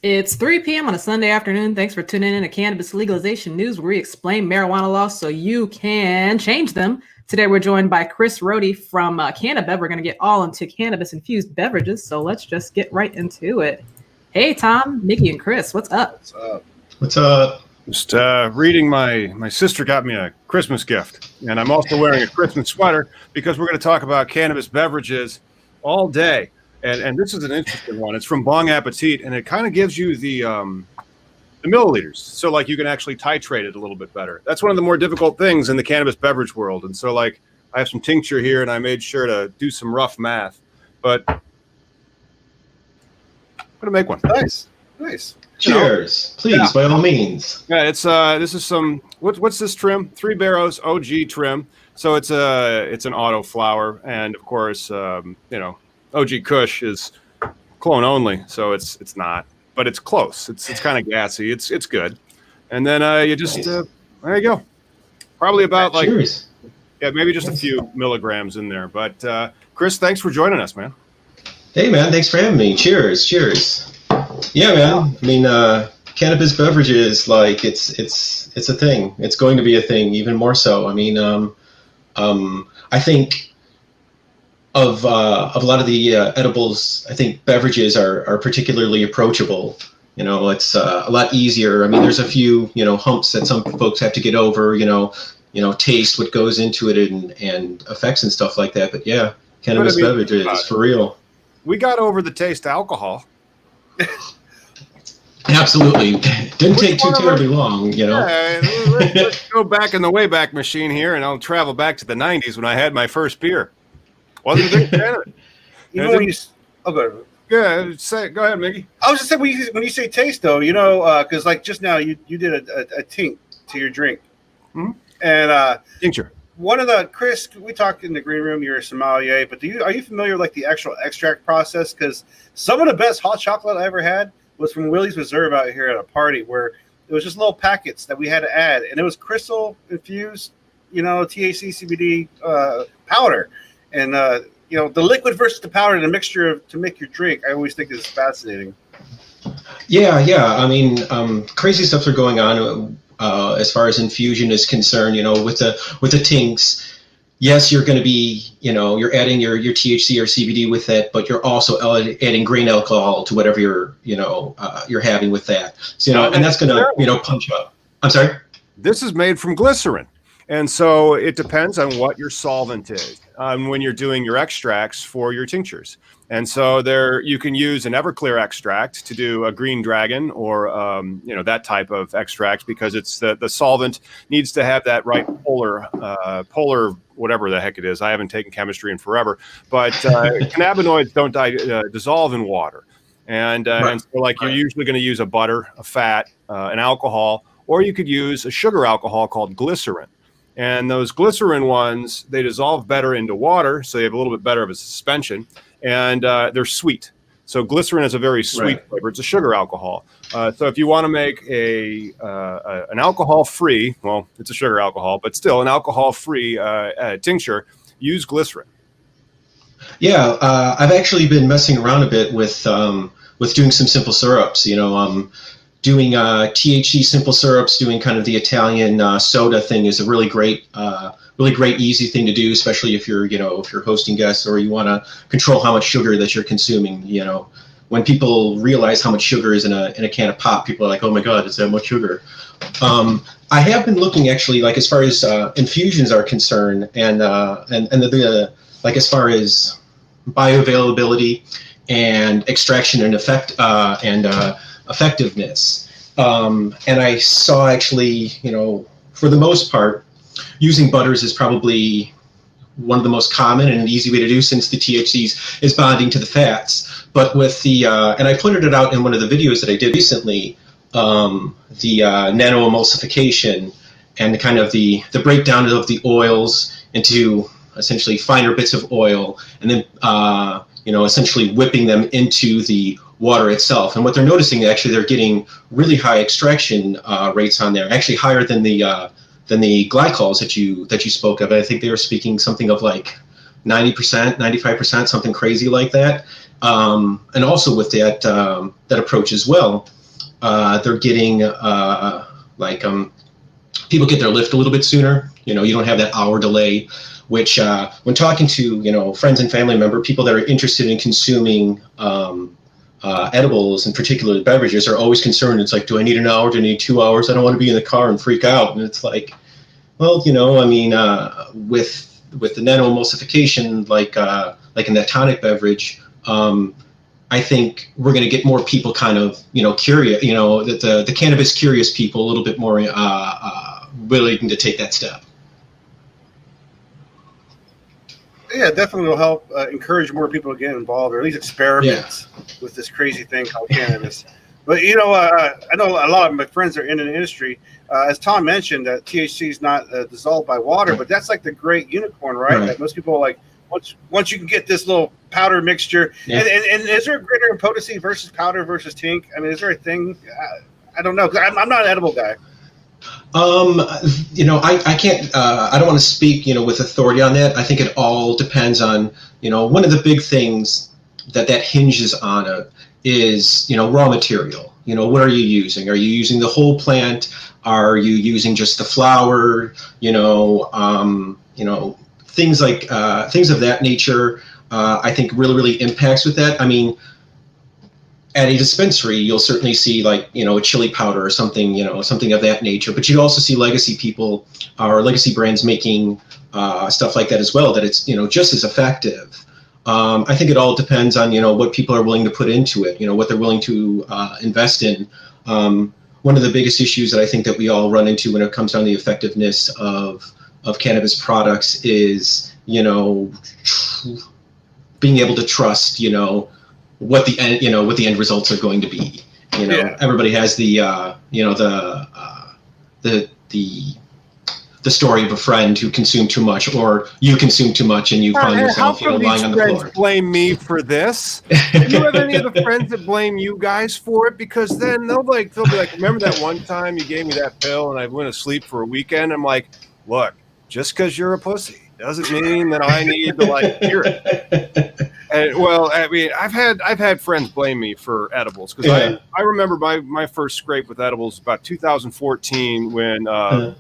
It's 3 p.m. on a Sunday afternoon. Thanks for tuning in to Cannabis Legalization News, where we explain marijuana laws so you can change them. Today, we're joined by Chris Rohde from CannaBev. We're going to get all into cannabis-infused beverages, so let's just get right into it. Hey, Tom, Nikki, and Chris, what's up? What's up? What's up? Just reading my sister got me a Christmas gift, and I'm also wearing a Christmas sweater because we're going to talk about cannabis beverages all day. And this is an interesting one. It's from Bon Appetit, and it kind of gives you the milliliters. So, like, you can actually titrate it a little bit better. That's one of the more difficult things in the cannabis beverage world. And so, like, I have some tincture here, and I made sure to do some rough math. But I'm going to make one. Nice. Cheers. Please, by all means. Yeah, it's this is some what's this trim? 3 Barrows OG trim. So it's an auto flower, and of course, OG Kush is clone only, so it's not, but it's close. It's kind of gassy. It's good, and then you just Nice. There you go. Probably about like Cheers. maybe just a few milligrams in there. But Chris, thanks for joining us, man. Hey, man. Thanks for having me. Cheers. Yeah, man. I mean, cannabis beverages, like it's a thing. It's going to be a thing, even more so. I mean, I think of a lot of the edibles, I think beverages are particularly approachable. You know, it's a lot easier. I mean, there's a few, humps that some folks have to get over, taste what goes into it and effects and stuff like that. But yeah, cannabis beverages, for real. We got over the taste of alcohol. Absolutely. Didn't take too terribly long, Yeah, let's go back in the Wayback Machine here, and I'll travel back to the 90s when I had my first beer. Wasn't a big fan of it. Go Go ahead, Mickey. I was just saying when you say taste though, because like just now you did a tink to your drink, and Tincture. one of the Chris, we talked in the green room. You're a sommelier, but are you familiar with like the actual extract process? Because some of the best hot chocolate I ever had was from Willie's Reserve out here at a party where it was just little packets that we had to add, and it was crystal infused, THC CBD powder. And the liquid versus the powder and the mixture to make your drink, I always think is fascinating. Yeah. I mean, crazy stuff are going on as far as infusion is concerned. With the tinks. Yes, you're going to be, you're adding your THC or CBD with it, but you're also adding grain alcohol to whatever you're having with that. So, and that's going to punch up. I'm sorry. This is made from glycerin. And so it depends on what your solvent is when you're doing your extracts for your tinctures. And so you can use an Everclear extract to do a Green Dragon or, that type of extract because it's the solvent needs to have that right polar, whatever the heck it is. I haven't taken chemistry in forever, but cannabinoids don't dissolve in water. And so like you're usually going to use a butter, a fat, an alcohol, or you could use a sugar alcohol called glycerin. And those glycerin ones, they dissolve better into water, so they have a little bit better of a suspension, and they're sweet. So glycerin is a very sweet flavor. It's a sugar alcohol. So if you want to make an alcohol-free, well, it's a sugar alcohol, but still an alcohol-free tincture, use glycerin. Yeah, I've actually been messing around a bit with doing some simple syrups. Doing THC simple syrups, doing kind of the Italian soda thing is a really great, easy thing to do, especially if you're hosting guests or you want to control how much sugar that you're consuming. When people realize how much sugar is in a can of pop, people are like, "Oh my God, it's that much sugar." I have been looking actually, like as far as infusions are concerned, and like as far as bioavailability and extraction and effectiveness. And I saw actually, for the most part, using butters is probably one of the most common and an easy way to do since the THCs is bonding to the fats. But with the, and I pointed it out in one of the videos that I did recently, the nano-emulsification and kind of the breakdown of the oils into essentially finer bits of oil and then, essentially whipping them into the water itself. And what they're noticing, actually, they're getting really high extraction rates on there, actually higher than the glycols that you spoke of. I think they were speaking something of like 90%, 95%, something crazy like that. And also with that that approach as well, they're getting people get their lift a little bit sooner. You don't have that hour delay, which when talking to friends and family member, people that are interested in consuming edibles and particularly beverages are always concerned. It's like, do I need an hour? Do I need 2 hours? I don't want to be in the car and freak out. And it's like, well, with the nano emulsification, like in that tonic beverage, I think we're going to get more people kind of, curious, that the cannabis curious people a little bit more willing to take that step. Yeah, definitely will help encourage more people to get involved, or at least experiment with this crazy thing called cannabis. But I know a lot of my friends are in the industry. As Tom mentioned, that THC is not dissolved by water, but that's like the great unicorn, right? That most people like. Once you can get this little powder mixture, and is there a greater potency versus powder versus tink? I mean, is there a thing? I don't know, because I'm not an edible guy. I can't. I don't want to speak, with authority on that. I think it all depends on, one of the big things that hinges on is, raw material. What are you using? Are you using the whole plant? Are you using just the flower? Things like things of that nature, I think really impacts with that. I mean, at a dispensary, you'll certainly see like, a chili powder or something, something of that nature. But you also see legacy people or legacy brands making stuff like that as well, that it's, just as effective. I think it all depends on, what people are willing to put into it, what they're willing to invest in. One of the biggest issues that I think that we all run into when it comes down to the effectiveness of cannabis products is, being able to trust, what the end results are going to be. Everybody has the story of a friend who consumed too much, or you consume too much and you find yourself lying on the floor. Blame me for this. Do you have any of the friends that blame you guys for it? Because then they'll be like, remember that one time you gave me that pill and I went to sleep for a weekend? I'm like, look, just because you're a pussy doesn't mean that I need to hear it. And I mean, I've had friends blame me for edibles, because I remember my first scrape with edibles about 2014 when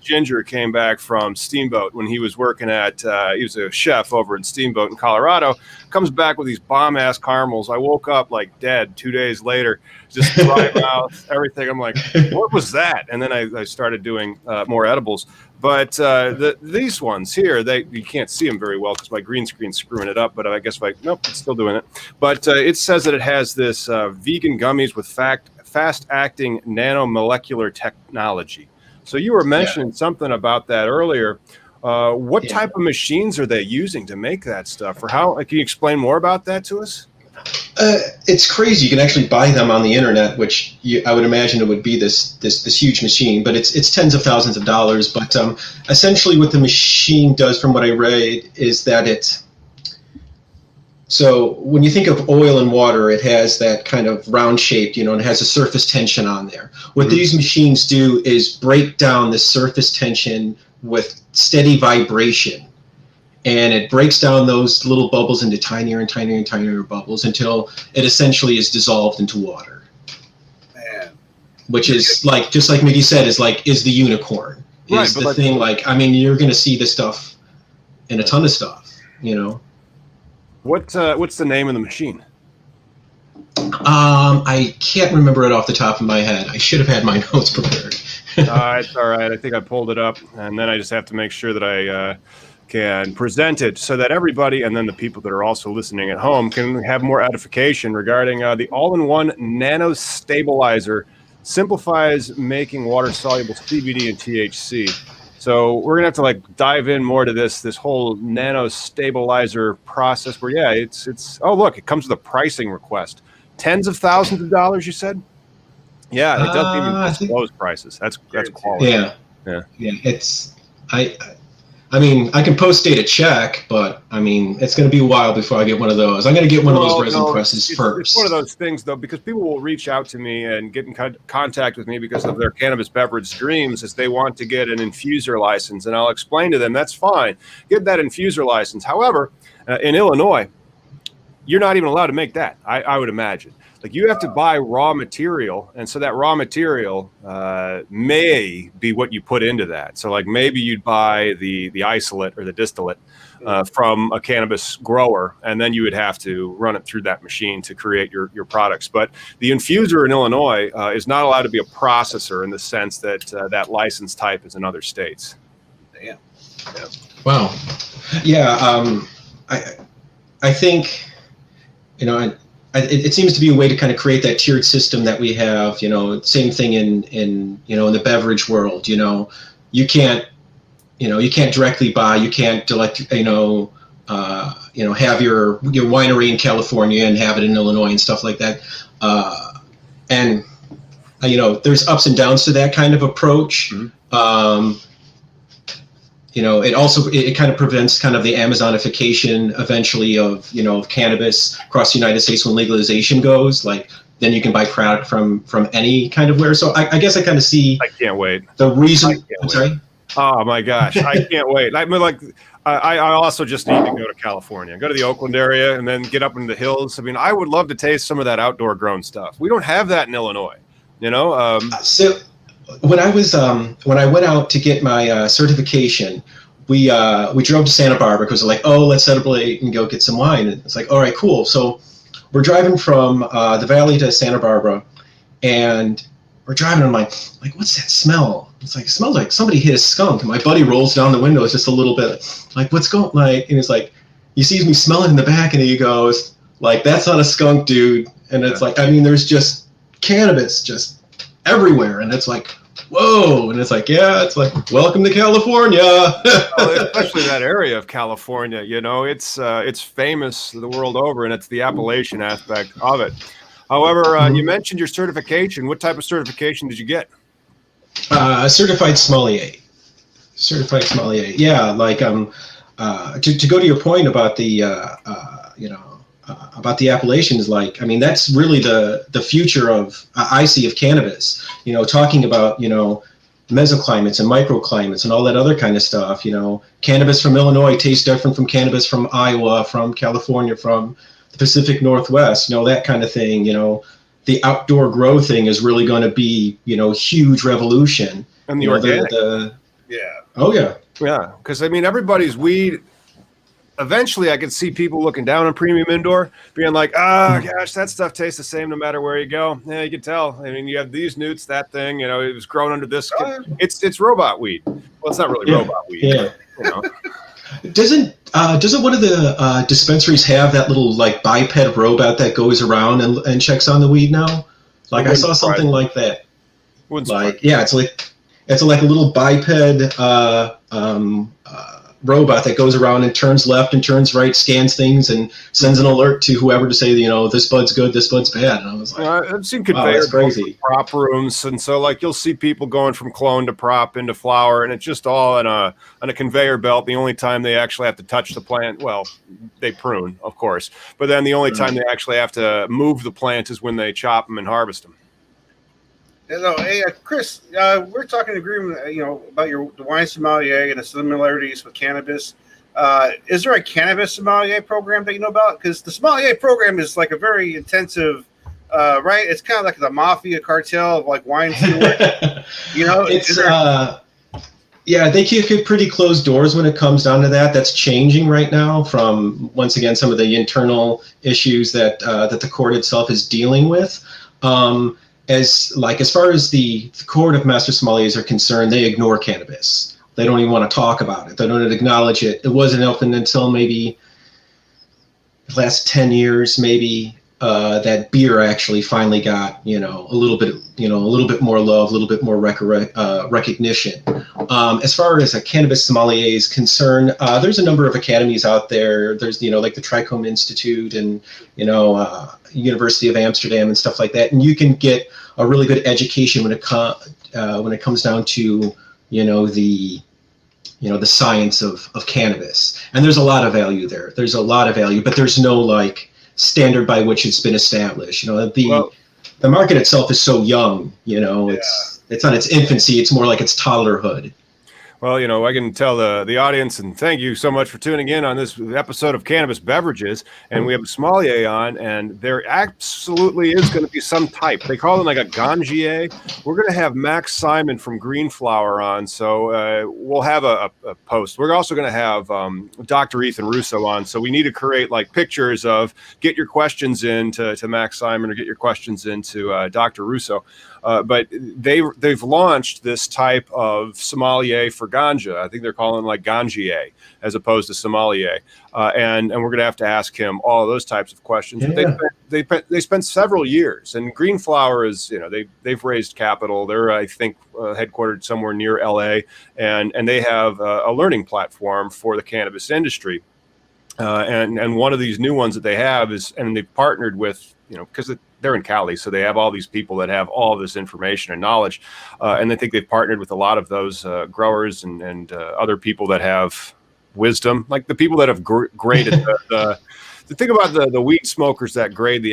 Ginger came back from Steamboat when he was working at he was a chef over in Steamboat in Colorado. Comes back with these bomb ass caramels. I woke up like dead 2 days later, just dry mouth, everything. I'm like, what was that? And then I started doing more edibles. But these ones here, you can't see them very well because my green screen's screwing it up. But I guess nope, it's still doing it. But it says that it has this vegan gummies with fast-acting nanomolecular technology. So you were mentioning something about that earlier. What type of machines are they using to make that stuff? Or how? Can you explain more about that to us? It's crazy. You can actually buy them on the internet, which I would imagine it would be this huge machine, but it's tens of thousands of dollars. But essentially, what the machine does, from what I read, is that so when you think of oil and water, it has that kind of round shape, and it has a surface tension on there. What these machines do is break down the surface tension with steady vibration. And it breaks down those little bubbles into tinier and tinier and tinier bubbles until it essentially is dissolved into water. Man. Which is just like Mickey said, is the unicorn. Is the thing, I mean, you're going to see this stuff in a ton of stuff, What's the name of the machine? I can't remember it off the top of my head. I should have had my notes prepared. It's all right. I think I pulled it up, and then I just have to make sure that I can present it so that everybody, and then the people that are also listening at home, can have more edification regarding the all-in-one nano stabilizer. Simplifies making water-soluble CBD and THC. So we're gonna have to dive in more to this whole nano stabilizer process. Where it's oh look, it comes with a pricing request, tens of thousands of dollars. You said, yeah, it doesn't even disclose prices. That's quality. Yeah. It's I mean, I can post-date a check, but I mean, it's going to be a while before I get one of those. I'm going to get one of those resin presses first. It's one of those things, though, because people will reach out to me and get in contact with me because of their cannabis beverage dreams, as they want to get an infuser license, and I'll explain to them that's fine, get that infuser license. However, in Illinois, you're not even allowed to make that. I would imagine. Like, you have to buy raw material, and so that raw material may be what you put into that. So, like, maybe you'd buy the isolate or the distillate from a cannabis grower, and then you would have to run it through that machine to create your products. But the infuser in Illinois is not allowed to be a processor in the sense that that license type is in other states. Damn. Yeah. Wow. Yeah. I think, you know, it seems to be a way to kind of create that tiered system that we have. You know, same thing in the beverage world. You can't directly buy. You can't have your winery in California and have it in Illinois and stuff like that. And there's ups and downs to that kind of approach. Mm-hmm. It kind of prevents kind of the Amazonification eventually of cannabis across the United States when legalization goes. Like, then you can buy product from any kind of where. So I guess I kind of see. I can't wait. The reason. I'm sorry. Oh my gosh, I can't wait. I mean, I also just need to go to California, go to the Oakland area, and then get up into the hills. I mean, I would love to taste some of that outdoor grown stuff. We don't have that in Illinois. So when I went out to get my certification, we drove to Santa Barbara because we're like, oh, let's celebrate and go get some wine. And it's like, all right, cool. So we're driving from the valley to Santa Barbara, and we're driving. And I'm like, what's that smell? It's like, it smells like somebody hit a skunk. And my buddy rolls down the window. It's just a little bit like, what's going like? And it's like, he sees me smelling in the back, and he goes, like, that's not a skunk, dude. And it's like, I mean, there's just cannabis just everywhere, and it's like, whoa. And it's like, yeah, it's like, welcome to California. Well, especially that area of California, it's famous the world over, and it's the Appalachian aspect of it. However, you mentioned your certification. What type of certification did you get? Certified sommelier. Yeah, like to go to your point about the about the Appalachians, like, I mean, that's really the future of I see of cannabis. Talking about mesoclimates and microclimates and all that other kind of stuff. Cannabis from Illinois tastes different from cannabis from Iowa, from California, from the Pacific Northwest. That kind of thing. The outdoor grow thing is really going to be huge revolution. And the organic. Yeah. Oh yeah. Yeah, because I mean, everybody's weed. Eventually, I could see people looking down on premium indoor, being like, gosh, that stuff tastes the same no matter where you go. Yeah, you can tell. I mean, you have these newts, that thing, it was grown under this. It's robot weed. Well, it's not really robot weed. Yeah. Doesn't one of the dispensaries have that little like biped robot that goes around and checks on the weed now? Like, I saw something like that. Like, yeah, it's like a little biped robot that goes around and turns left and turns right, scans things, and sends an alert to whoever to say, this bud's good, this bud's bad. And I was like, I've seen conveyor prop rooms, and so like you'll see people going from clone to prop into flower, and it's just all on a conveyor belt. The only time they actually have to touch the plant, well, they prune, of course, but then the only time they actually have to move the plant is when they chop them and harvest them. Hey, Chris, we're talking agreement, about the wine sommelier and the similarities with cannabis. Is there a cannabis sommelier program that you know about? Because the sommelier program is like a very intensive, right? It's kind of like the mafia cartel of like wine. It's yeah, they keep pretty closed doors when it comes down to that. That's changing right now from, once again, some of the internal issues that the court itself is dealing with. As far as the court of master sommeliers are concerned, they ignore cannabis. They don't even want to talk about it. They don't acknowledge it. It wasn't open until maybe the last 10 years, maybe, that beer actually finally got, a little bit more love, a little bit more recognition. As far as a cannabis sommelier is concerned, there's a number of academies out there. There's, like the Trichome Institute and, University of Amsterdam and stuff like that. And you can get a really good education when it comes down to, the the science of cannabis. And there's a lot of value there. There's a lot of value, but there's no like standard by which it's been established. The market itself is so young, it's on its infancy. It's more like its toddlerhood. Well, I can tell the audience, and thank you so much for tuning in on this episode of Cannabis Beverages. And we have a sommelier on, and there absolutely is going to be some type. They call him like a ganjier. We're going to have Max Simon from Green Flower on, so we'll have a post. We're also going to have Dr. Ethan Russo on, so we need to create like pictures of get your questions in to Max Simon or get your questions into Dr. Russo. But they've launched this type of sommelier for ganja. I think they're calling it like ganjier as opposed to sommelier. And we're going to have to ask him all of those types of questions. Yeah. But they spent several years, and Green Flower is, they've raised capital. They're, I think, headquartered somewhere near LA, and they have a learning platform for the cannabis industry. And one of these new ones that they have is, and they've partnered with, because they're in Cali, so they have all these people that have all this information and knowledge. And I think they've partnered with a lot of those growers and other people that have wisdom, like the people that have graded the thing about the weed smokers that grade the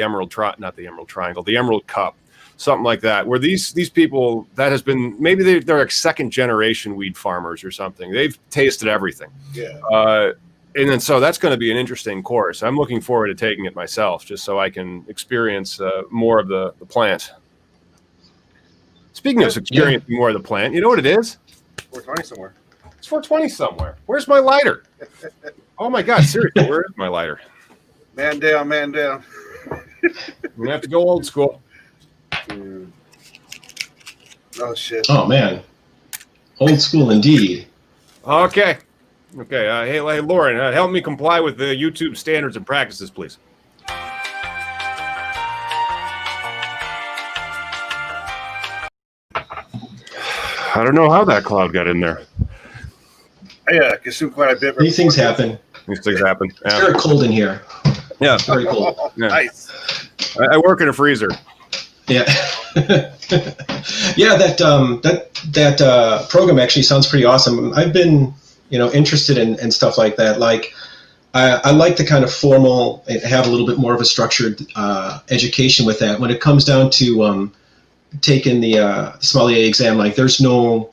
not the Emerald Triangle, the Emerald Cup, something like that, where these people that has been, maybe they're like second generation weed farmers or something. They've tasted everything. Yeah. And then so that's going to be an interesting course. I'm looking forward to taking it myself, just so I can experience more of the plant. Speaking of experiencing more of the plant, you know what it is? 420 somewhere. It's 420 somewhere. Where's my lighter? Oh my God, seriously, where is my lighter? Man down. I'm going to have to go old school. Dude. Oh, shit. Oh, man. Old school indeed. Okay. Hey, Lauren, help me comply with the YouTube standards and practices, please. I don't know how that cloud got in there. I consume quite a bit. These things happen. These things happen. It's very cold in here. Yeah. It's very cold. Oh, Yeah. nice. I work in a freezer. Yeah. Yeah, that program actually sounds pretty awesome. I've been, interested in stuff like that. Like, I like the kind of formal, have a little bit more of a structured education with that. When it comes down to taking the sommelier exam, like there's no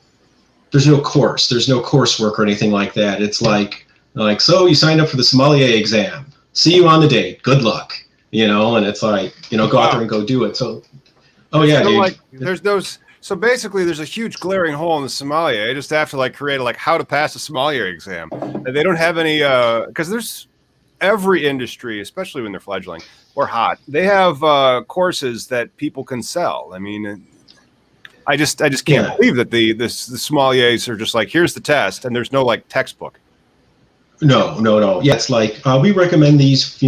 course, there's no coursework or anything like that. It's like so you signed up for the sommelier exam. See you on the date. Good luck. And it's like, go out there and go do it. So, oh yeah, dude. Like, there's those. So basically, there's a huge glaring hole in the sommelier. I just have to create how to pass a sommelier exam. And they don't have any because there's every industry, especially when they're fledgling or hot. They have courses that people can sell. I mean, I just can't believe that the sommeliers are just here's the test, and there's no textbook. No. Yeah, it's we recommend these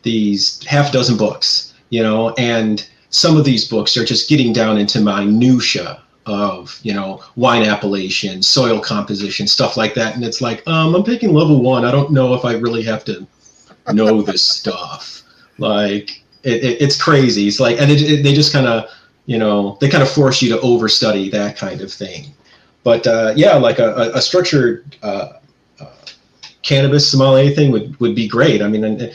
these half dozen books, and some of these books are just getting down into minutia of, wine appellation, soil composition, stuff like that. And it's I'm taking level 1. I don't know if I really have to know this stuff. It's crazy. It's and they just kind of, they kind of force you to overstudy that kind of thing. But a structured cannabis sommelier thing would be great. I mean,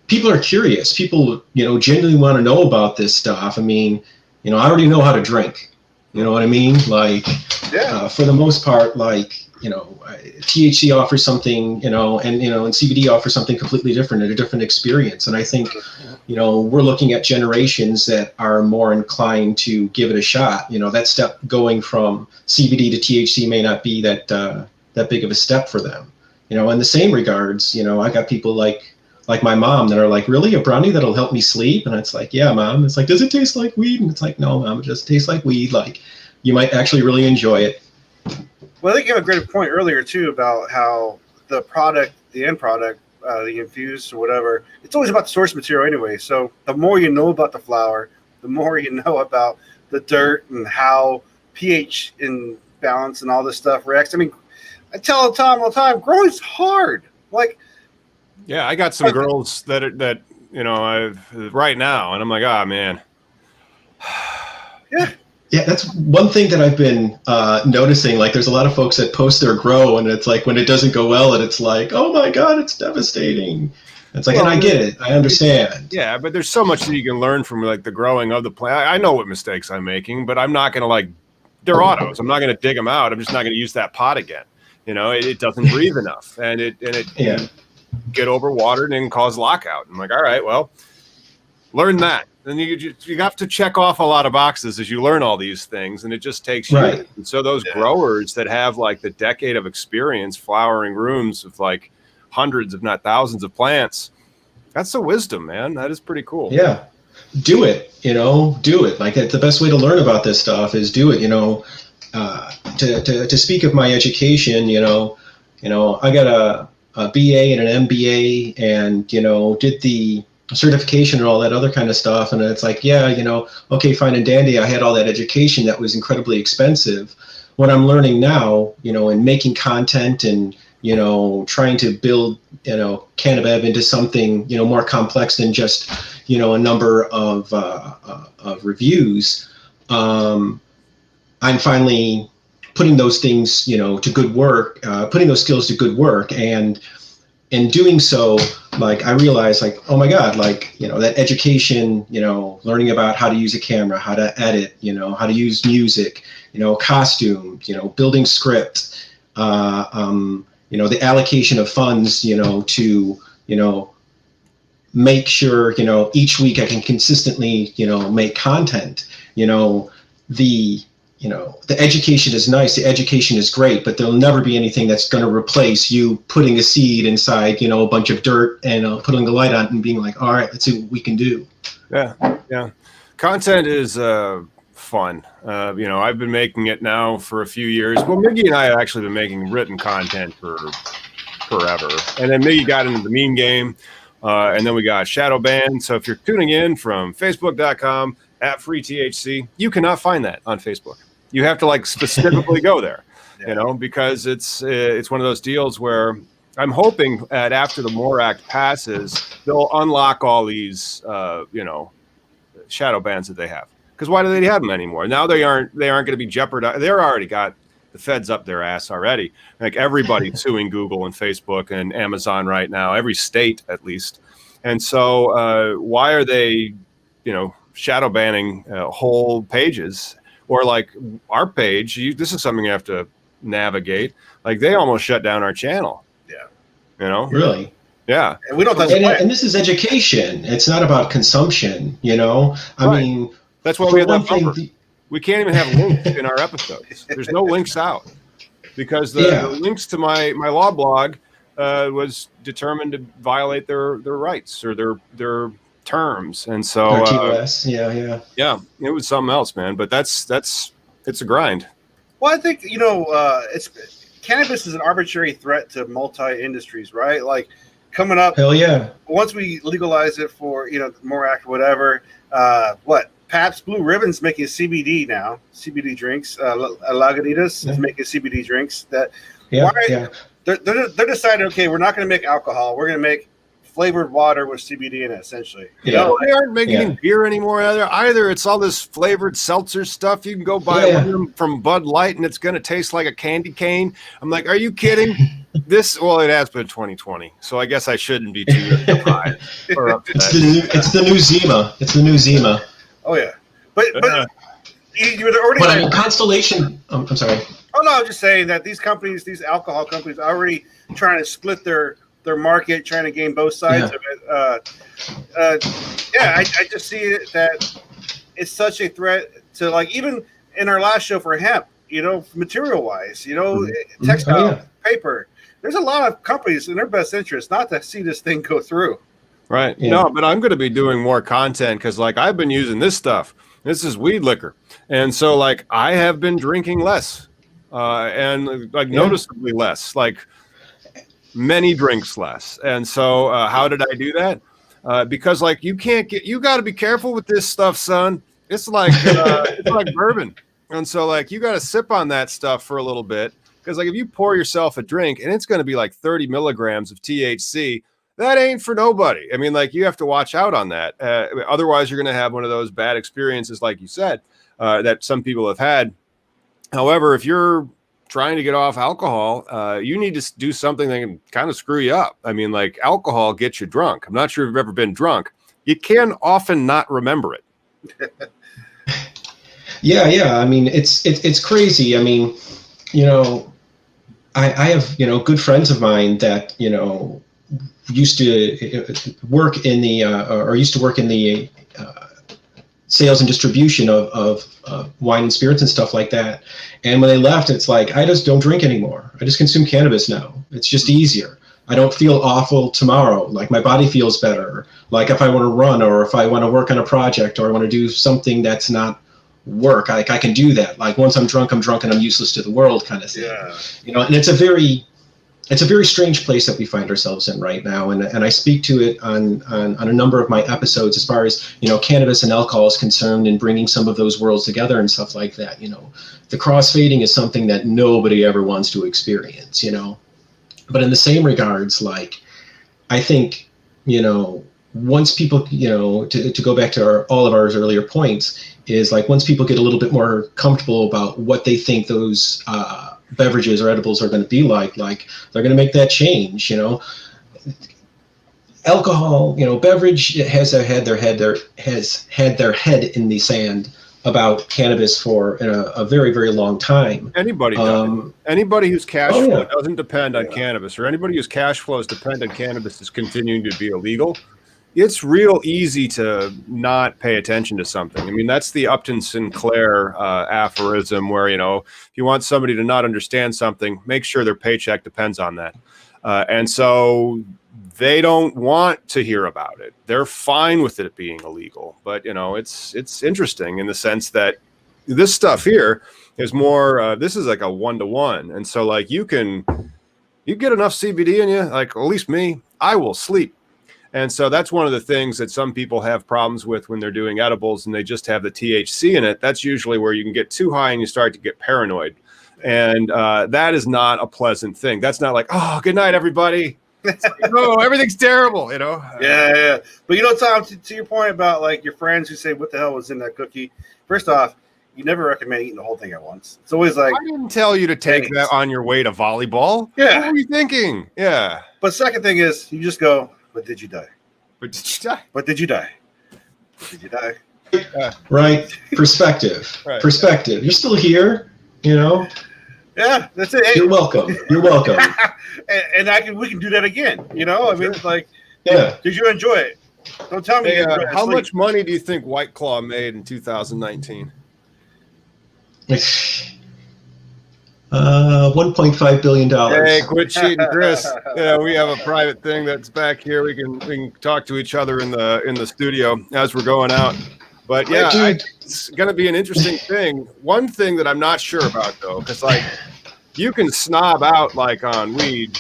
people are curious. People, genuinely want to know about this stuff. I mean, I already know how to drink. You know what I mean? For the most part, THC offers something, and CBD offers something completely different and a different experience. And I think, we're looking at generations that are more inclined to give it a shot. That step going from CBD to THC may not be that big of a step for them. In the same regards, I got people like my mom that are really, a brownie that'll help me sleep? And it's yeah, Mom. It's does it taste like weed? And it's no, Mom, it just tastes like weed. You might actually really enjoy it. Well, I think you have a great point earlier too about how the end product, the infused or whatever, it's always about the source material anyway. So the more you know about the flower, the more you know about the dirt and how pH in balance and all this stuff reacts. I mean, I tell Tom all the time, growing's hard. Yeah, I got some girls that I've right now, and I'm man. Yeah. Yeah, that's one thing that I've been noticing. Like, there's a lot of folks that post their grow, and it's like when it doesn't go well, and it's like, oh my God, it's devastating. It's like, and I get it, I understand. Yeah, but there's so much that you can learn from like the growing of the plant. I know what mistakes I'm making, but I'm not going to like, they're autos. I'm not going to dig them out. I'm just not going to use that pot again. You know, it doesn't breathe enough, and it can get overwatered and cause lockout. I'm like, all right, well, learn that. And you have to check off a lot of boxes as you learn all these things, and it just takes years. And so those growers that have like the decade of experience flowering rooms with like hundreds, if not thousands of plants, that's the wisdom, man. That is pretty cool. Yeah. Do it, do it. Like, the best way to learn about this stuff is do it, to speak of my education, I got a BA and an MBA and, did the certification and all that other kind of stuff. And it's like, okay, fine and dandy. I had all that education that was incredibly expensive. What I'm learning now, and making content and, trying to build, CannaBev into something, more complex than just, a number of reviews. I'm finally putting those things, to good work, putting those skills to good work. And in doing so, like, I realized, like, oh my God, like, that education, learning about how to use a camera, how to edit, how to use music, costume, building script, the allocation of funds, to, make sure, each week I can consistently, make content, the education is nice, the education is great, but there'll never be anything that's going to replace you putting a seed inside, a bunch of dirt and putting the light on and being like, all right, let's see what we can do. Yeah. Content is fun. I've been making it now for a few years. Well, Miggy and I have actually been making written content for forever. And then Miggy got into the meme game. And then we got shadow banned. So if you're tuning in from facebook.com/freethc, you cannot find that on Facebook. You have to like specifically go there, because it's one of those deals where I'm hoping that after the MORE Act passes, they'll unlock all these, shadow bans that they have. Because why do they have them anymore? Now they aren't going to be jeopardized. They're already got the feds up their ass already. Like, everybody's suing Google and Facebook and Amazon right now, every state at least. And so why are they, shadow banning whole pages? Or like our page, this is something you have to navigate. Like, they almost shut down our channel. Yeah. Really? Yeah. And we don't. And this is education. It's not about consumption. I mean, that's why we had that bumper. We can't even have links in our episodes. There's no links out because the links to my law blog was determined to violate their rights or their terms, and so it was something else, man. But it's a grind. Well, I think it's cannabis is an arbitrary threat to multi industries, right? Like, coming up, hell yeah. Once we legalize it for MORE Act or whatever, Pabst Blue Ribbon's making CBD now, CBD drinks. Lagunitas is making CBD drinks. They're deciding, okay, we're not going to make alcohol. We're going to make flavored water with CBD in it, essentially. They aren't making beer anymore either. It's all this flavored seltzer stuff. You can go buy one from Bud Light and it's going to taste like a candy cane. I'm like, are you kidding? It has been 2020, so I guess I shouldn't be too surprised. It's the new Zima. It's the new Zima. Oh yeah, but you were already. But I mean, Constellation. I'm sorry. Oh no, I'm just saying that these alcohol companies, are already trying to split their market, trying to gain both sides of it. I just see it that it's such a threat to, like, even in our last show for hemp, material wise, textile, paper. There's a lot of companies in their best interest not to see this thing go through. Right. Yeah. No, but I'm going to be doing more content because, like, I've been using this stuff. This is weed liquor. And so, like, I have been drinking less and, like, noticeably less, like many drinks less. And so how did I do that? Because, like, you got to be careful with this stuff, son. It's like it's like bourbon. And so, like, you got to sip on that stuff for a little bit because, like, if you pour yourself a drink and it's going to be like 30 milligrams of THC, that ain't for nobody. I mean, like, you have to watch out on that. Otherwise, you're going to have one of those bad experiences, like you said. that some people have had. However, if you're trying to get off alcohol, you need to do something that can kind of screw you up. I mean, like alcohol gets you drunk. I'm not sure if you've ever been drunk. You can often not remember it. Yeah. I mean, it's crazy. I mean, I have, good friends of mine that, used to work in the sales and distribution of wine and spirits and stuff like that. And when they left, it's like, I just don't drink anymore. I just consume cannabis now. It's just easier. I don't feel awful tomorrow. Like my body feels better. Like if I want to run or if I want to work on a project or I want to do something that's not work, I can do that. Like once I'm drunk and I'm useless to the world kind of thing. Yeah. And it's a very strange place that we find ourselves in right now. And I speak to it on a number of my episodes as far as, cannabis and alcohol is concerned and bringing some of those worlds together and stuff like that. The crossfading is something that nobody ever wants to experience, But in the same regards, like, I think, once people, to go back to all of our earlier points, is like once people get a little bit more comfortable about what they think those beverages or edibles are going to be like they're going to make that change. Alcohol, beverage has had their head in the sand about cannabis for a very, very long time. Anybody does. Anybody whose cash flow doesn't depend on cannabis, or anybody whose cash flows depend on cannabis is continuing to be illegal. It's real easy to not pay attention to something. I mean, that's the Upton Sinclair aphorism where, if you want somebody to not understand something, make sure their paycheck depends on that. And so they don't want to hear about it. They're fine with it being illegal. But, it's interesting in the sense that this stuff here is more, this is like a 1-to-1. And so like you get enough CBD in you, like at least me, I will sleep. And so that's one of the things that some people have problems with when they're doing edibles and they just have the THC in it. That's usually where you can get too high and you start to get paranoid. And that is not a pleasant thing. That's not like, oh, good night, everybody. Like, oh, everything's terrible, Yeah. But Tom, to your point about like your friends who say, what the hell was in that cookie? First off, you never recommend eating the whole thing at once. It's always like, I didn't tell you to take that on your way to volleyball. Yeah. What were you thinking? Yeah. But second thing is you just go, but did you die? But did you die? But did you die? Did you die? Right. Perspective. Right. Perspective. You're still here, Yeah, that's it. Hey. You're welcome. You're welcome. and we can do that again. I mean, it's like, Yeah. Did you enjoy it? Don't tell me. Hey, how much money do you think White Claw made in 2019? $1.5 billion. Hey, quit cheating, Chris. Yeah, we have a private thing that's back here. We can talk to each other in the studio as we're going out. But yeah, it's going to be an interesting thing. One thing that I'm not sure about though, because like you can snob out like on weed,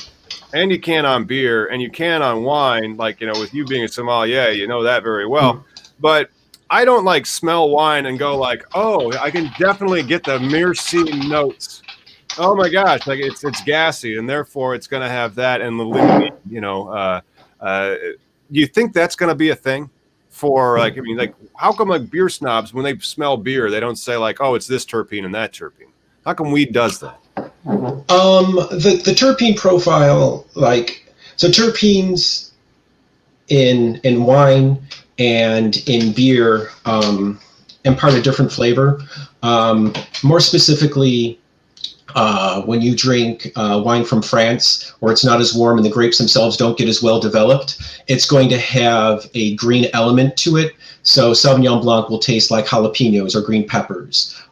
and you can on beer, and you can on wine. Like with you being a sommelier, you know that very well. But I don't like smell wine and go like, oh, I can definitely get the myrcene notes. Oh my gosh, like it's gassy, and therefore it's going to have that and the liquid. You think that's going to be a thing for like? I mean, like, how come like beer snobs when they smell beer, they don't say like, oh, it's this terpene and that terpene? How come weed does that? The terpene profile, like, so terpenes in wine and in beer impart a different flavor. More specifically, when you drink wine from France, or it's not as warm and the grapes themselves don't get as well developed, it's going to have a green element to it. So Sauvignon Blanc will taste like jalapenos or green peppers.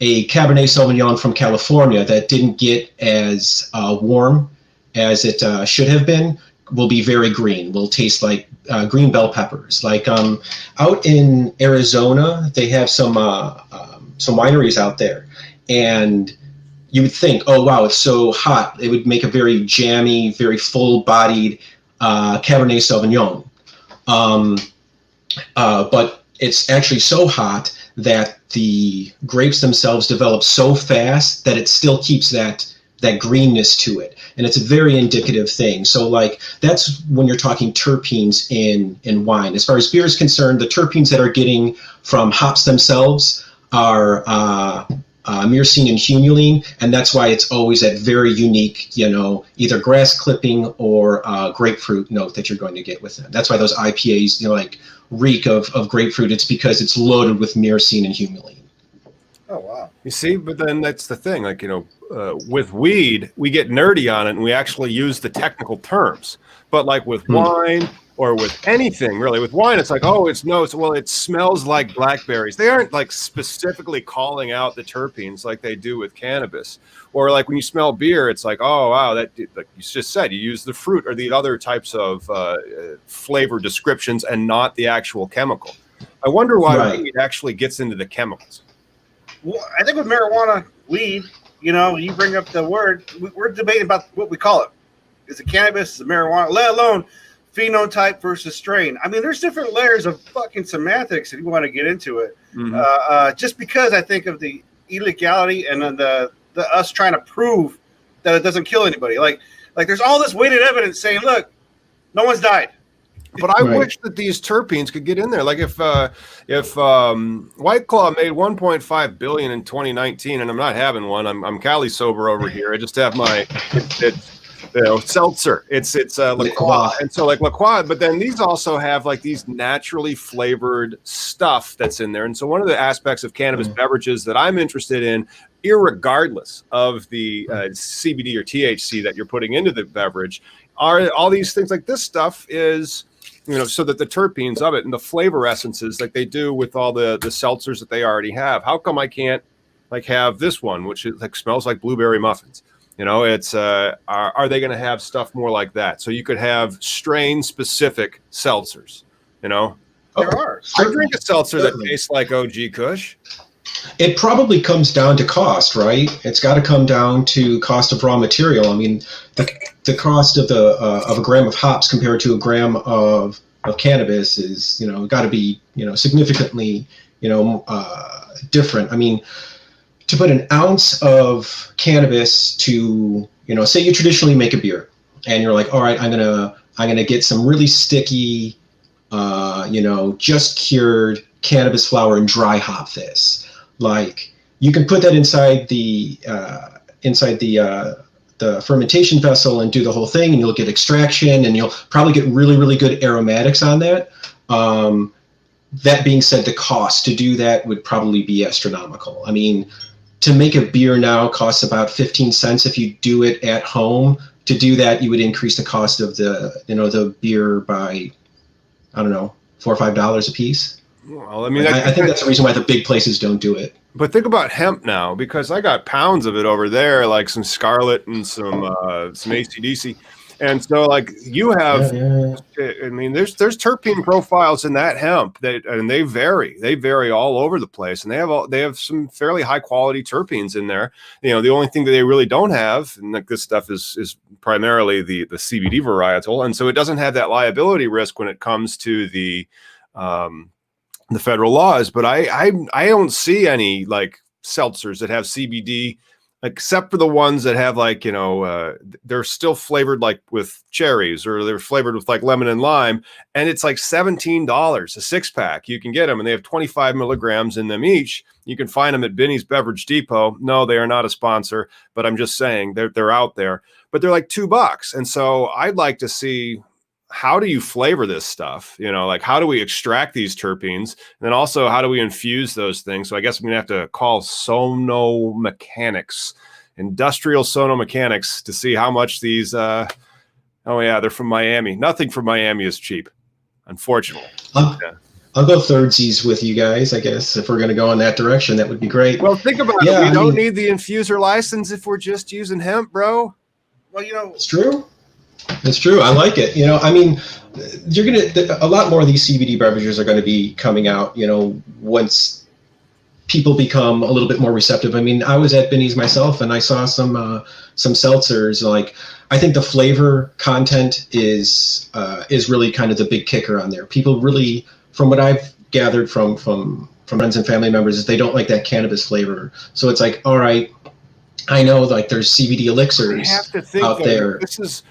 A Cabernet Sauvignon from California that didn't get as warm as it should have been will be very green, will taste like green bell peppers. Like out in Arizona, they have some wineries out there, and you would think, oh wow, it's so hot, it would make a very jammy, very full-bodied Cabernet Sauvignon. But it's actually so hot that the grapes themselves develop so fast that it still keeps that that greenness to it, and it's a very indicative thing. So like that's when you're talking terpenes in wine. As far as beer is concerned, the terpenes that are getting from hops themselves are myrcene and humulene, and that's why it's always that very unique, either grass clipping or grapefruit note that you're going to get with them. That's why those IPAs, like reek of grapefruit. It's because it's loaded with myrcene and humulene. Oh wow! You see, but then that's the thing. Like with weed, we get nerdy on it, and we actually use the technical terms. But like with wine or with anything, really, with wine, it's like, oh, it smells like blackberries. They aren't like specifically calling out the terpenes like they do with cannabis. Or like when you smell beer, it's like, oh wow, that like you just said, you use the fruit or the other types of flavor descriptions and not the actual chemical. I wonder why weed actually gets into the chemicals. Well, I think with marijuana, weed, you bring up the word, we're debating about what we call it. Is it cannabis? Is it marijuana? Let alone phenotype versus strain. I mean, there's different layers of fucking semantics if you want to get into it. Mm-hmm. Just because I think of the illegality and then the us trying to prove that it doesn't kill anybody. Like there's all this weighted evidence saying, look, no one's died. But I wish that these terpenes could get in there. Like if White Claw made 1.5 billion in 2019, and I'm not having one. I'm Cali sober over here. I just have my seltzer. It's La Croix, and so like La Croix. But then these also have like these naturally flavored stuff that's in there. And so one of the aspects of cannabis beverages that I'm interested in, irregardless of the CBD or THC that you're putting into the beverage, are all these things. Like this stuff is, so that the terpenes of it and the flavor essences like they do with all the seltzers that they already have. How come I can't like have this one, which is like smells like blueberry muffins? It's are they going to have stuff more like that? So you could have strain specific seltzers, There are. I drink a seltzer that tastes like OG Kush. It probably comes down to cost, right? It's got to come down to cost of raw material. I mean, the cost of a gram of hops compared to a gram of cannabis is, got to be, significantly, different. I mean, to put an ounce of cannabis to, say you traditionally make a beer, and you're like, all right, I'm gonna get some really sticky, just cured cannabis flower and dry hop this. Like you can put that inside the fermentation vessel and do the whole thing, and you'll get extraction, and you'll probably get really, really good aromatics on that. That being said, the cost to do that would probably be astronomical. I mean, to make a beer now costs about 15 cents. If you do it at home, to do that, you would increase the cost of the beer by, I don't know, $4 or $5 a piece. Well, I mean, I think that's the reason why the big places don't do it. But think about hemp now, because I got pounds of it over there, like some Scarlet and some AC/DC. And so like you have, I mean, there's terpene profiles in that hemp and they vary all over the place, and they have some fairly high quality terpenes in there. The only thing that they really don't have, and like this stuff is primarily the CBD varietal. And so it doesn't have that liability risk when it comes to the federal laws. But I don't see any like seltzers that have CBD, except for the ones that have like, they're still flavored like with cherries, or they're flavored with like lemon and lime. And it's like $17 a 6-pack. You can get them, and they have 25 milligrams in them each. You can find them at Benny's Beverage Depot. No, they are not a sponsor, but I'm just saying they're out there, but they're like $2. And so I'd like to see, how do you flavor this stuff? Like how do we extract these terpenes? And then also, how do we infuse those things? So I guess I'm going to have to call industrial sonomechanics to see how much these, they're from Miami. Nothing from Miami is cheap, unfortunately. I'll go thirdsies with you guys, I guess. If we're going to go in that direction, that would be great. Well, think about it. We don't need the infuser license if we're just using hemp, bro. Well, it's true. It's true. I like it. I mean, a lot more of these CBD beverages are going to be coming out, once people become a little bit more receptive. I mean, I was at Benny's myself, and I saw some seltzers. Like, I think the flavor content is really kind of the big kicker on there. People really, from what I've gathered from friends and family members, is they don't like that cannabis flavor. So it's like, all right, I know like there's CBD I elixirs have to think out though, there. This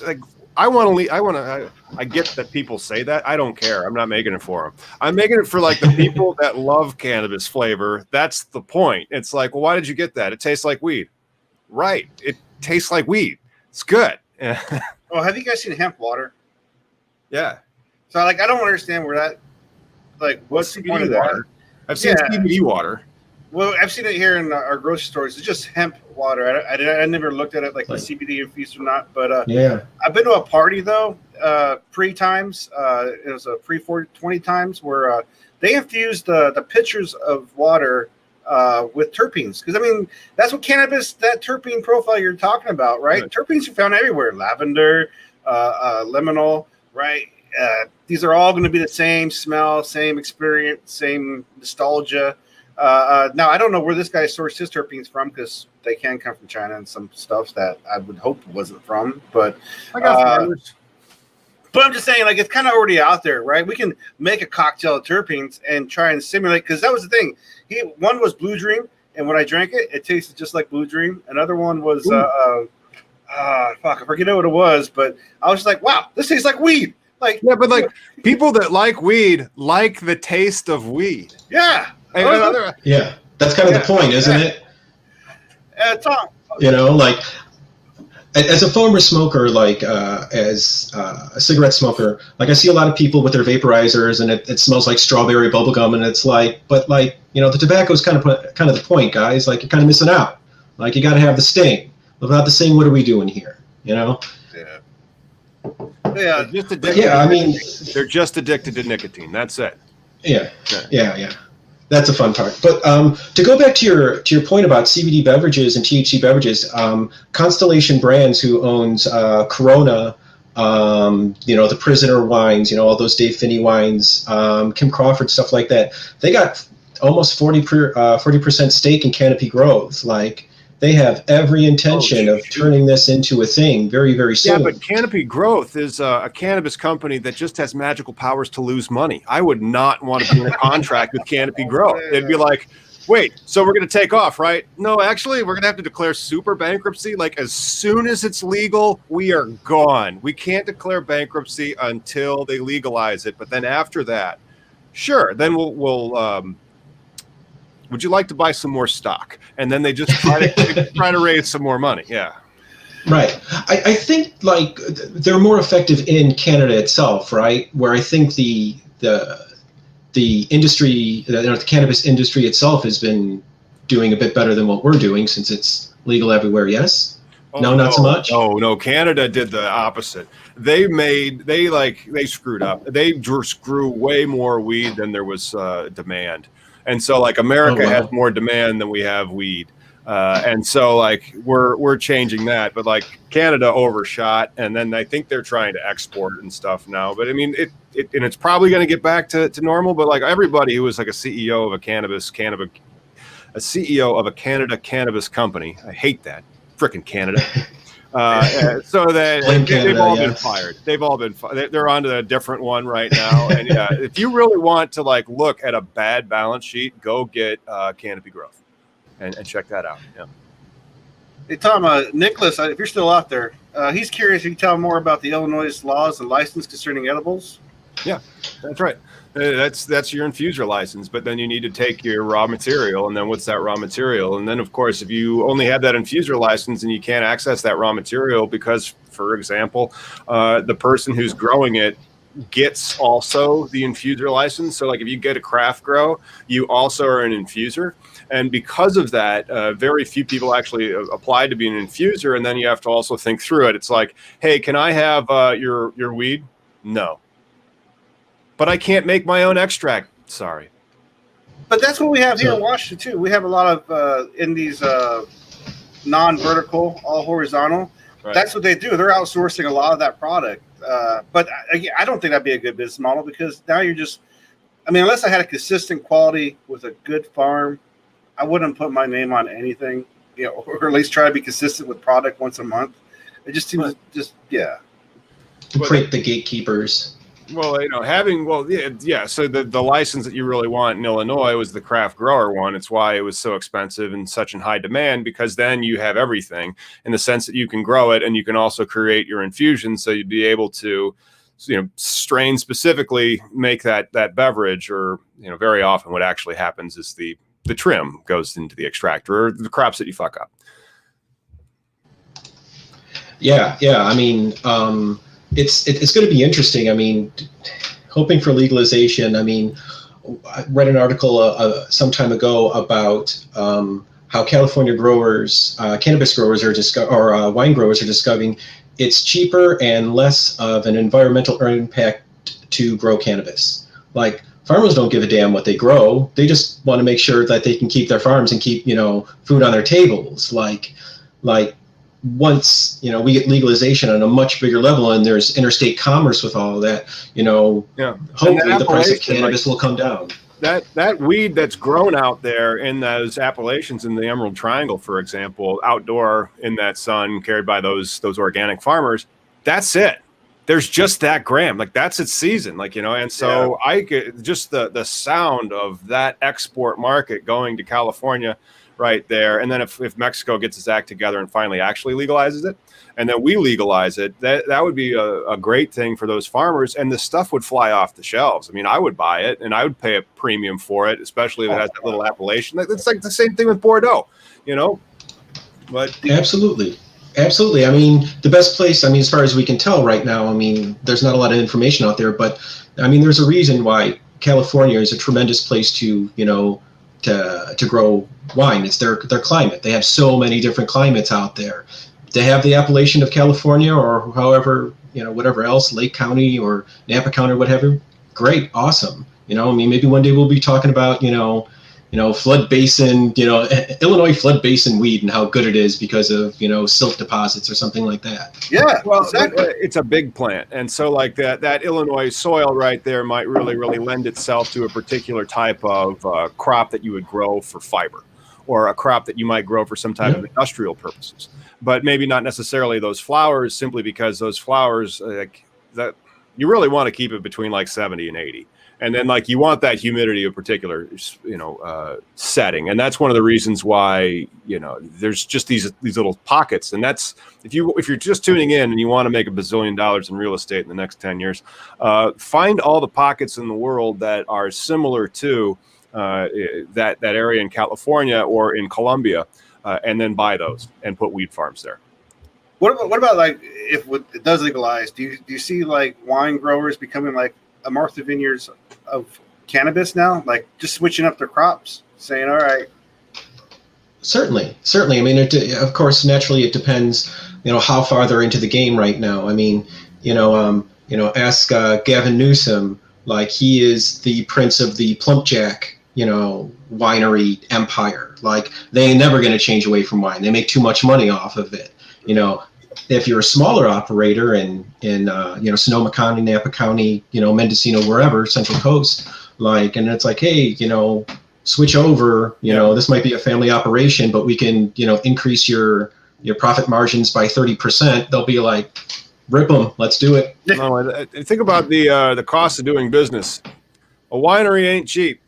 like I get that people say that. I don't care. I'm not making it for them. I'm making it for like the people that love cannabis flavor. That's the point. It's like, well, why did you get that? It tastes like weed. Right. It tastes like weed. It's good. Yeah. Oh, have you guys seen hemp water? Yeah. So like, I don't understand where that, like, what's the point of water? that? I've seen CBD water. Well, I've seen it here in our grocery stores. It's just hemp water. I never looked at it like the CBD infused or not. But I've been to a party though, pre-times. It was a pre-420 times where they infused the pitchers of water with terpenes. Because I mean, that's what cannabis, that terpene profile you're talking about, right? Terpenes are found everywhere. Lavender, limonal, right? These are all going to be the same smell, same experience, same nostalgia. Now, I don't know where this guy sourced his terpenes from because they can come from China and some stuff that I would hope wasn't from. But I got farmers. But I'm just saying, like, it's kind of already out there, right? We can make a cocktail of terpenes and try and simulate, because that was the thing. One was Blue Dream, and when I drank it, it tasted just like Blue Dream. Another one was, I forget what it was, but I was just like, wow, this tastes like weed. Like, yeah, but like people that like weed like the taste of weed. Yeah. Yeah, that's kind of the point, isn't it? Tom. You know, like as a former smoker, like as a cigarette smoker, like I see a lot of people with their vaporizers, and it smells like strawberry bubblegum, and it's like, but like, you know, the tobacco is kind of the point, guys. Like, you're kind of missing out. Like, you got to have the sting. Without the sting, what are we doing here? You know? Yeah. Yeah, I mean, they're just addicted to nicotine. That's it. Yeah. That's a fun part. But to go back to your point about CBD beverages and THC beverages, Constellation Brands, who owns Corona, the Prisoner wines, all those Dave Finney wines, Kim Crawford, stuff like that, they got almost 40% stake in Canopy Growth. Like, they have every intention of turning this into a thing very, very soon. Yeah, but Canopy Growth is a cannabis company that just has magical powers to lose money. I would not want to be in a contract with Canopy Growth. They'd be like, wait, so we're going to take off, right? No, actually, we're going to have to declare super bankruptcy. Like, as soon as it's legal, we are gone. We can't declare bankruptcy until they legalize it. But then after that, sure, then we'll would you like to buy some more stock? And then they just try to raise some more money. Yeah. Right. I think like they're more effective in Canada itself, right? Where I think the industry, the cannabis industry itself has been doing a bit better than what we're doing since it's legal everywhere. Yes. Not so much. No. Canada did the opposite. They screwed up. They grew way more weed than there was demand. And so, like, America has more demand than we have weed, and so, like, we're changing that. But like, Canada overshot, and then I think they're trying to export and stuff now. But I mean, it's probably going to get back to normal. But like, everybody who was like a CEO of a CEO of a Canada cannabis company, I hate that frickin' Canada. So that they've all been fired. They've all been they're on to a different one right now. And yeah, if you really want to like look at a bad balance sheet, go get Canopy Growth and check that out. Yeah. Hey Tom, Nicholas, if you're still out there, he's curious if you can tell more about the Illinois laws and license concerning edibles. Yeah, that's right. That's your infuser license, but then you need to take your raw material, and then what's that raw material? And then, of course, if you only have that infuser license and you can't access that raw material because, for example, the person who's growing it gets also the infuser license. So, like, if you get a craft grow, you also are an infuser. And because of that, very few people actually apply to be an infuser, and then you have to also think through it. It's like, hey, can I have your weed? No. But I can't make my own extract. Sorry. But that's what we have here in Washington, too. We have a lot of in these non-vertical, all horizontal. Right. That's what they do. They're outsourcing a lot of that product. But I don't think that'd be a good business model, because now you're just, I mean, unless I had a consistent quality with a good farm, I wouldn't put my name on anything, or at least try to be consistent with product once a month. It just seems break the gatekeepers. Well, yeah. So the license that you really want in Illinois was the craft grower one. It's why it was so expensive and such in high demand, because then you have everything in the sense that you can grow it and you can also create your infusion. So you'd be able to, strain specifically, make that beverage. Or, very often what actually happens is the trim goes into the extractor, or the crops that you fuck up. Yeah. I mean, it's going to be interesting. I mean, hoping for legalization. I mean, I read an article some time ago about how California growers, cannabis growers wine growers are discovering it's cheaper and less of an environmental impact to grow cannabis. Like, farmers don't give a damn what they grow. They just want to make sure that they can keep their farms and keep, food on their tables. Like once, we get legalization on a much bigger level and there's interstate commerce with all of that, hopefully the price of cannabis will come down. That weed that's grown out there in those appellations in the Emerald Triangle, for example, outdoor in that sun carried by those organic farmers, that's it. There's just that gram, like that's its season, and so I get just the sound of that export market going to California right there. And then if Mexico gets its act together and finally actually legalizes it, and then we legalize it, that would be a great thing for those farmers, and the stuff would fly off the shelves. I mean, I would buy it and I would pay a premium for it, especially if it has that little appellation. It's like the same thing with Bordeaux, but Absolutely. I mean, the best place, as far as we can tell right now, there's not a lot of information out there, but there's a reason why California is a tremendous place to grow wine. It's their climate. They have so many different climates out there. They have the appellation of California, or however, whatever else, Lake County or Napa County or whatever. Great, awesome. Maybe one day we'll be talking about, flood basin, Illinois flood basin weed and how good it is because of, silt deposits or something like that. Yeah, well, exactly. It's a big plant. And so like that Illinois soil right there might really, really lend itself to a particular type of crop that you would grow for fiber, or a crop that you might grow for some type of industrial purposes, but maybe not necessarily those flowers, simply because those flowers that you really want to keep it between like 70 and 80. And then you want that humidity of particular, setting. And that's one of the reasons why, there's just these little pockets. And that's, if you're just tuning in and you want to make $1 bazillion in real estate in the next 10 years, find all the pockets in the world that are similar to that area in California or in Colombia, and then buy those and put weed farms there. What about if it does legalize, do you see wine growers becoming a Martha Vineyards of cannabis now, just switching up their crops, saying, all right? Certainly. Of course, naturally it depends, how far they're into the game right now. Ask Gavin Newsom, he is the prince of the Plumpjack, winery empire. They ain't never going to change away from wine. They make too much money off of it. If you're a smaller operator in Sonoma County, Napa County, Mendocino, wherever, Central Coast, and it's hey, switch over, this might be a family operation, but we can, increase your profit margins by 30%. They'll be rip them, let's do it. No, think about the cost of doing business. A winery ain't cheap,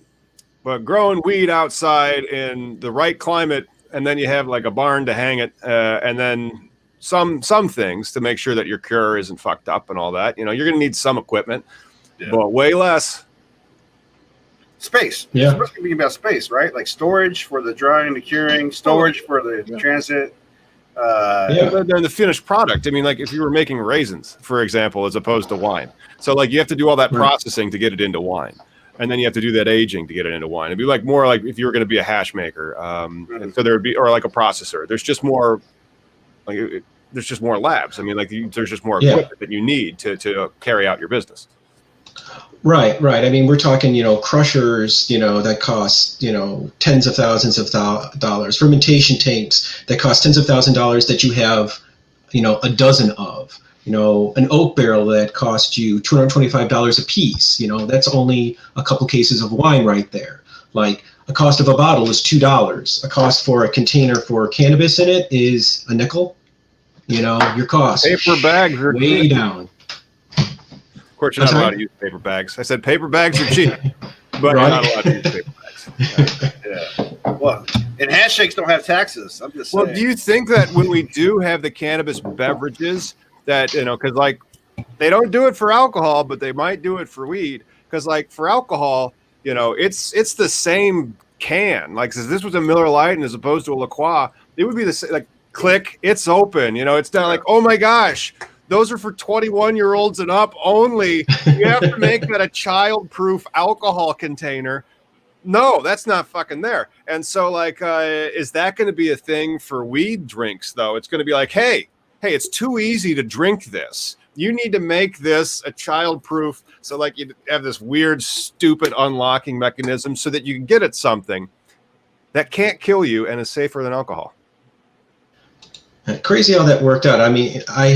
but growing weed outside in the right climate, and then you have a barn to hang it, and then some things to make sure that your cure isn't fucked up and all that. You're going to need some equipment, but way less space. Yeah, we're speaking about space, right? Storage for the drying, the curing, storage for the transit. Then the finished product. If you were making raisins, for example, as opposed to wine, so you have to do all that processing to get it into wine. And then you have to do that aging to get it into wine. It'd be more like if you were going to be a hash maker. And so there would be, or a processor. There's just more, there's just more labs. There's just more equipment that you need to carry out your business. Right. We're talking, crushers, that cost, tens of thousands of dollars. Fermentation tanks that cost tens of thousands of dollars that you have, a dozen of. An oak barrel that costs you $225 a piece. That's only a couple cases of wine right there. A cost of a bottle is $2. A cost for a container for cannabis in it is a nickel. Your cost. Paper bags are way down. course, you're not allowed to use paper bags. I said paper bags are cheap, but you're not allowed to use paper bags. Yeah. Well, and handshakes don't have taxes. I'm just saying. Well, do you think that when we do have the cannabis beverages that, because like they don't do it for alcohol, but they might do it for weed? Because like for alcohol, it's the same can. Like, if this was a Miller Lite and as opposed to a La Croix, it would be the same. Like, click, it's open. It's not like, oh my gosh, those are for 21-year-olds and up only. You have to make that a child-proof alcohol container. No, that's not fucking there. And so, like, is that going to be a thing for weed drinks, though? It's going to be like, hey, it's too easy to drink this. You need to make this a child-proof. So, like, you have this weird, stupid unlocking mechanism so that you can get at something that can't kill you and is safer than alcohol. Crazy how that worked out. I mean, I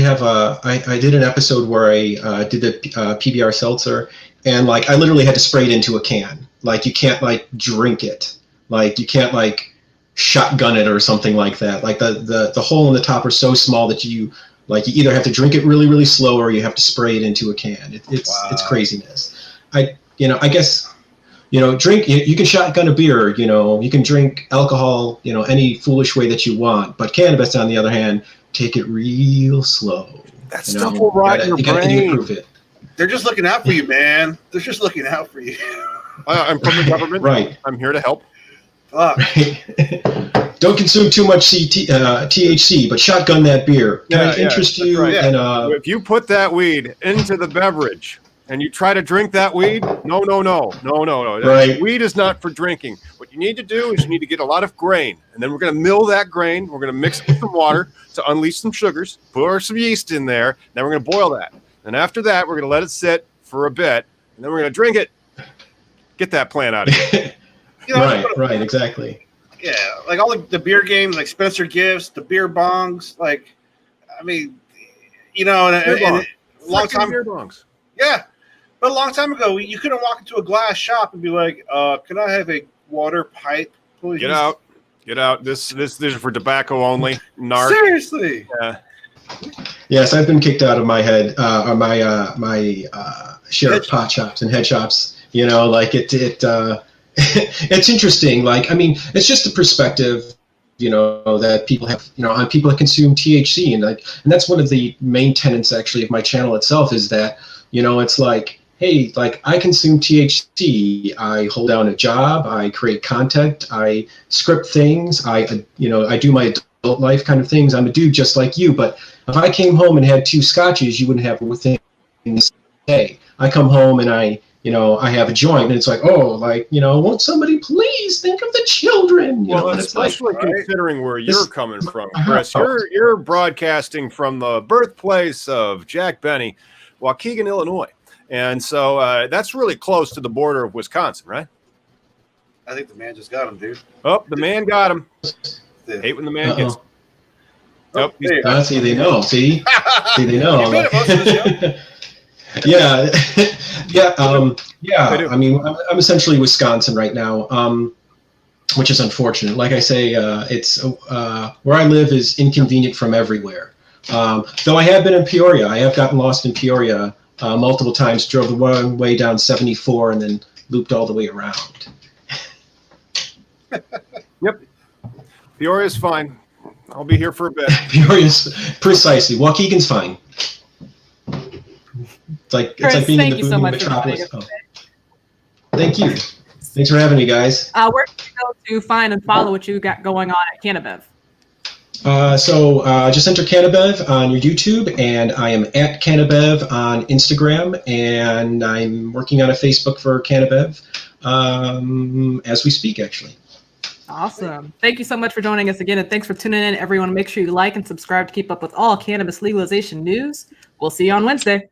did an episode where I did the PBR seltzer, and like I literally had to spray it into a can. Like, you can't like drink it. Like, you can't like shotgun it or something like that. Like the hole in the top are so small that you either have to drink it really, really slow or you have to spray it into a can. It's craziness. I guess. Drink, you can shotgun a beer, you can drink alcohol, any foolish way that you want. But cannabis, on the other hand, take it real slow. That stuff will rot your brain. You gotta proof it. They're just looking out for you, man. They're just looking out for you. I'm from the government. Right. I'm here to help. Don't consume too much THC, but shotgun that beer. Can I interest you? Right. If you put that weed into the beverage, and you try to drink that weed, no. Right. Weed is not for drinking. What you need to do is you need to get a lot of grain, and then we're going to mill that grain. We're going to mix it with some water to unleash some sugars, pour some yeast in there. Then we're going to boil that. And after that, we're going to let it sit for a bit, and then we're going to drink it. Get that plant out of here. Right, exactly. Yeah, like all the beer games, like Spencer Gifts, the beer bongs. Like, I mean, and a long time. Beer bongs. Yeah. But a long time ago, you couldn't walk into a glass shop and be like, can I have a water pipe, please? Get out. This is for tobacco only. Narc. Seriously. Yeah. Yes, I've been kicked out of my head, or my share of pot shops and head shops. It's interesting. Like, I mean, it's just a perspective, that people have, on people that consume THC, and that's one of the main tenets actually of my channel itself is that, it's like, hey, like I consume THC, I hold down a job, I create content, I script things, I do my adult life kind of things. I'm a dude just like you, but if I came home and had 2 scotches, you wouldn't have a thing to say. I come home and I have a joint, and it's like, won't somebody please think of the children? Especially considering where you're coming from, Chris. You're broadcasting from the birthplace of Jack Benny, Waukegan, Illinois. And so that's really close to the border of Wisconsin, right? I think the man just got him, dude. Oh, the man got him. Hate when the man gets him. Nope. See, they know. See, they know. Yeah. I mean, I'm essentially Wisconsin right now, which is unfortunate. Like I say, it's where I live is inconvenient from everywhere. Though I have been in Peoria. I have gotten lost in Peoria multiple times, drove the one way down 74 and then looped all the way around. Yep. Peoria's fine. I'll be here for a bit. Peoria's precisely. Waukegan's fine. It's like being in the booming metropolis. Thank you. Thanks for having me, guys. Where can you go to find and follow what you got going on at CannaBev? Just enter CannaBev on your YouTube, and I am at CannaBev on Instagram, and I'm working on a Facebook for CannaBev as we speak, actually. Awesome. Thank you so much for joining us again, and thanks for tuning in, everyone. Make sure you like and subscribe to keep up with all cannabis legalization news. We'll see you on Wednesday.